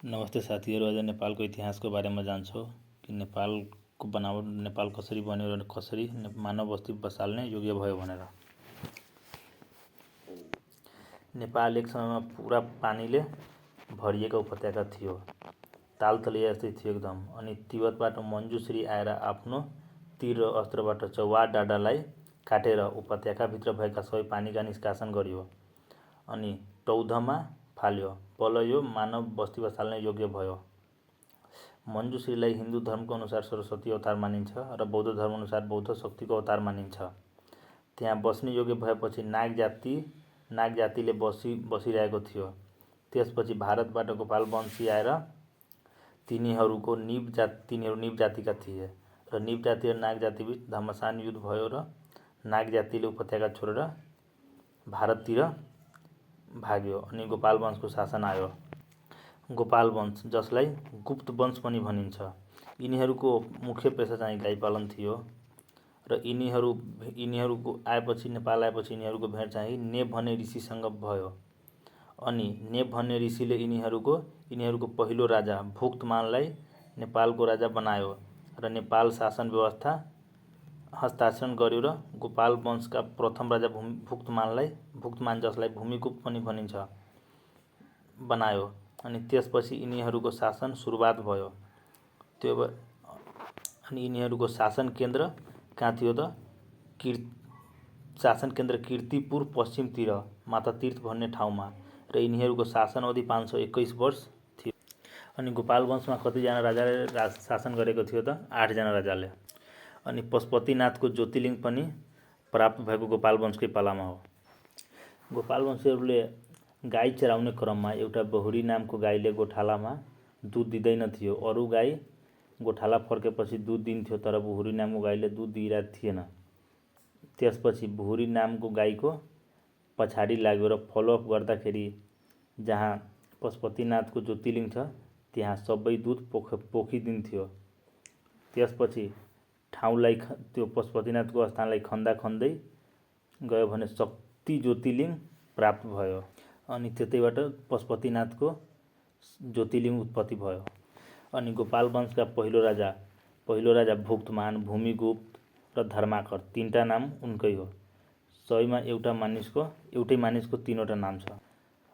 नमस्ते साथीहरू। आज नेपालको इतिहासको बारेमा जान्छौँ कि नेपालको बनावट नेपाल कसरी बन्यो र कसरी मानव बस्ती बसाल्ने योग्य भयो भनेर। नेपाल एक समयमा पुरा पानीले भरिएको उपत्यका थियो। तालतलिया जस्तै थियो एकदम। अनि तिब्बतबाट मञ्जुश्री आएर आफ्नो तीर र अस्त्रबाट चौवार डाँडालाई काटेर उपत्यकाभित्र भएका सबै पानीका निष्कासन गर्यो अनि टौधमा फाल्यो। बल्ल यो मानव बस्ती बसाल्ने योग्य भयो। मञ्जुश्रीलाई हिन्दू धर्मको अनुसार सरस्वती अवतार मानिन्छ र बौद्ध धर्म अनुसार बौद्ध शक्तिको अवतार मानिन्छ। त्यहाँ बस्ने योग्य भएपछि नाग जातिले बसिरहेको थियो। त्यसपछि भारतबाट गोपाल वंशी आएर तिनीहरू नीव जातिका थिए र नीव जाति र नाग जातिबीच घमासान युद्ध भयो र नाग जातिले उपत्यका छोडेर भारततिर भाग्यो अनि गोपाल वंशको शासन आयो। गोपाल वंश, जसलाई गुप्त वंश पनि भनिन्छ, यिनीहरूको मुख्य पेशा चाहिँ गाई पालन थियो र यिनीहरूको नेपाल आएपछि यिनीहरूको भेट चाहिँ नेप भन्ने ऋषिसँग भयो अनि नेप भन्ने ऋषिले यिनीहरूको पहिलो राजा भुक्तमानलाई नेपालको राजा बनायो र नेपाल शासन व्यवस्था हस्ताक्षर गर्यो र गोपाल वंशका प्रथम राजा भुक्तमान, जसलाई भूमिगुप्त पनि भनिन्छ, बनायो अनि त्यसपछि यिनीहरूको शासन सुरुवात भयो। अनि यिनीहरूको शासन केन्द्र कहाँ थियो त? शासन केन्द्र कीर्तिपुर पश्चिमतिर मातातीर्थ भन्ने ठाउँमा र यिनीहरूको शासन अवधि 521 वर्ष थियो। अनि गोपाल वंशमा कतिजना राजाले शासन गरेको थियो त? 8 जना राजाले। अनि पशुपतिनाथको ज्योतिर्लिङ्ग पनि प्राप्त भएको गोपाल वंशकै पालामा हो। गोपाल वंशीहरूले गाई चराउने क्रममा एउटा बहुरी नामको गाईले गोठालामा दुध दिँदैन थियो। अरू गाई गोठाला फर्केपछि दुध दिन्थ्यो तर बहुरी नामको गाईले दुध दिइरहेको थिएन। त्यसपछि बहुरी नामको गाईको पछाडि लाग्यो र फलोअप गर्दाखेरि जहाँ पशुपतिनाथको ज्योतिर्लिङ्ग छ त्यहाँ सबै दुध पोखिदिन्थ्यो। त्यसपछि त्यो पशुपतिनाथको स्थानलाई खन्दै गयो भने शक्ति ज्योतिर्लिङ्ग प्राप्त भयो अनि त्यतैबाट पशुपतिनाथको ज्योतिर्लिङ्ग उत्पत्ति भयो। अनि गोपाल वंशका पहिलो राजा भुक्तमान, भूमिगुप्त र धर्माकर, तीनटा नाम उनकै हो। सबैमा एउटै मानिसको तीनवटा नाम छ।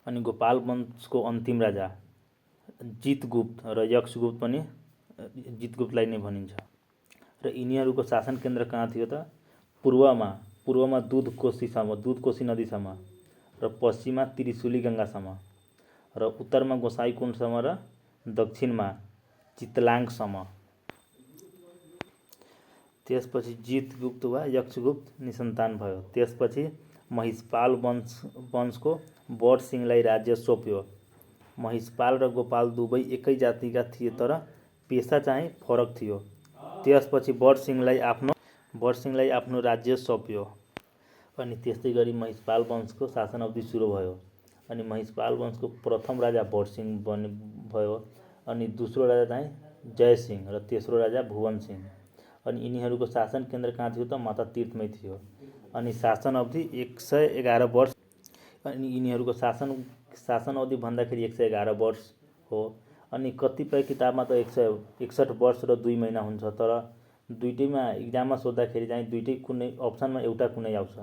अनि गोपाल वंशको अन्तिम राजा जितगुप्त र यक्षगुप्त पनि जितगुप्तलाई नै भनिन्छ र यिनीहरूको शासन केन्द्र कहाँ थियो त? पूर्वमा दुधकोशी नदीसम्म र पश्चिममा त्रिशुली गङ्गासम्म र उत्तरमा गोसाइँकुण्डसम्म र दक्षिणमा चितलाङसम्म। त्यसपछि जितगुप्त वा यक्षगुप्त निसन्तान भयो। त्यसपछि महिषपाल वंशको बडसिंहलाई राज्य सोंप्यो। महिषपाल र गोपाल दुवै एकै जातिका थिए तर पेशा चाहिँ फरक थियो। त्यसपछि बडसिंहलाई आफ्नो राज्य सोंप्यो अनि त्यस्तै गरी महिषपाल वंशको शासन अवधि सुरु भयो। अनि महिषपाल वंशको प्रथम राजा बडसिंह भयो अनि दोस्रो राजा चाहिँ जयसिंह र तेस्रो राजा भुवनसिंह। अनि यिनीहरूको शासन केन्द्र कहाँ थियो त? मातातीर्थमै थियो अनि शासन अवधि 111 वर्ष। अनि यिनीहरूको शासन अवधि भन्दाखेरि 111 वर्ष हो। अनि कतिपय किताबमा त 161 वर्ष र 2 महिना हुन्छ तर दुईटैमा इक्जाममा सोद्धाखेरि चाहिँ दुईटै कुनै अप्सनमा एउटा कुनै आउँछ।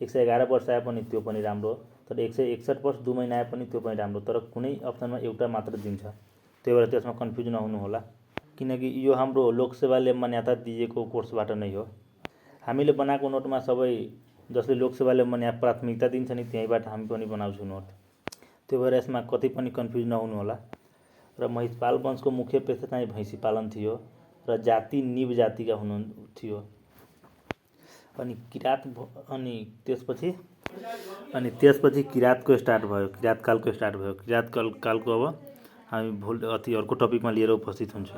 111 वर्ष आए पनि त्यो पनि राम्रो, तर 161 वर्ष 2 महिना आए पनि त्यो पनि राम्रो, तर कुनै अप्सनमा एउटा मात्र दिन्छ। त्यही भएर त्यसमा कन्फ्युज नहुनु होला, किनकि यो हाम्रो लोकसेवाले मान्यता दिएको कोर्सबाट नै हो। हामीले बनाएको नोटमा सबै जसले लोकसेवाले प्राथमिकता दिन्छ नि त्यहीँबाट हामी पनि बनाउँछौँ नोट। त्यो भएर यसमा कतै पनि कन्फ्युज नहुनु होला। र महिषपाल वंशको मुख्य पेशा चाहिँ भैँसी पालन थियो र जाति नीव जातिका थियो। अनि त्यसपछि किराँतकालको स्टार्ट भयो। किराँतकालको अब हामी अर्को टपिकमा लिएर उपस्थित हुन्छु।